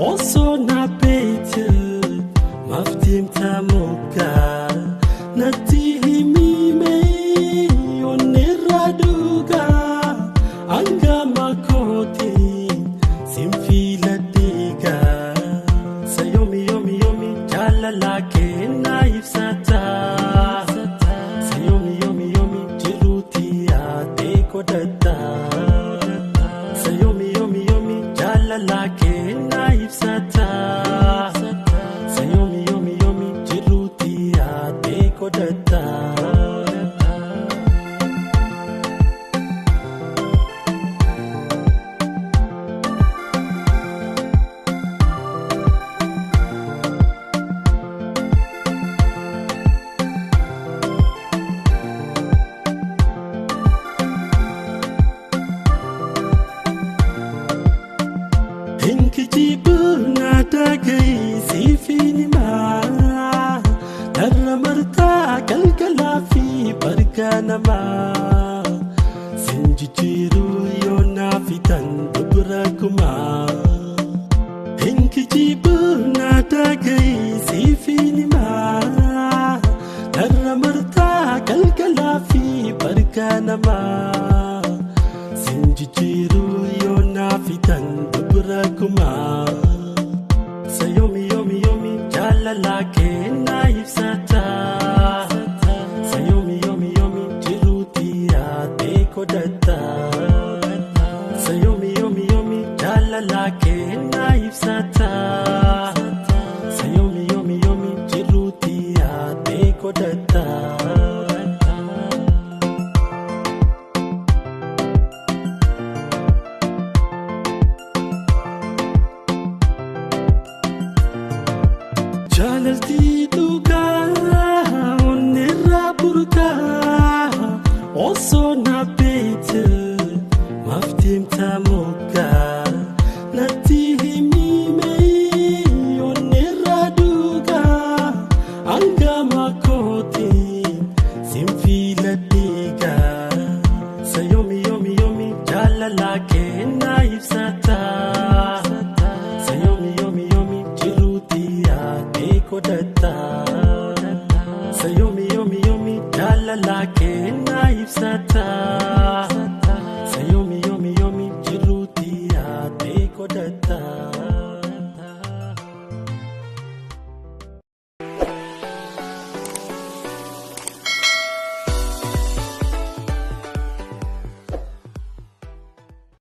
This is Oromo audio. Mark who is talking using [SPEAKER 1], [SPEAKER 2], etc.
[SPEAKER 1] Also na bete maftim tamoka natihimi me oneraduga anga makoti simfila diga sayomi yomi yomi jalala ke naifsata sayomi yomi yomi jiruti ate kodata sayomi yomi yomi jalala ke naifsata sayomi yomi yomi jiruti ate kodata Inkijibu nadagai sifini ma Naramarta kalkalafi barkanama Sinjijiru yona fitan dubrakuma Inkijibu nadagai sifini ma Naramarta kalkalafi barkanama Sinjijiru yona fitan dubrakuma Sayomi yomi yomi jalala ke naifsata Sayomi yomi yomi jiruti ate kodata Sayomi yomi yomi jalala ke naifsata Sayomi yomi yomi jiruti ate kodata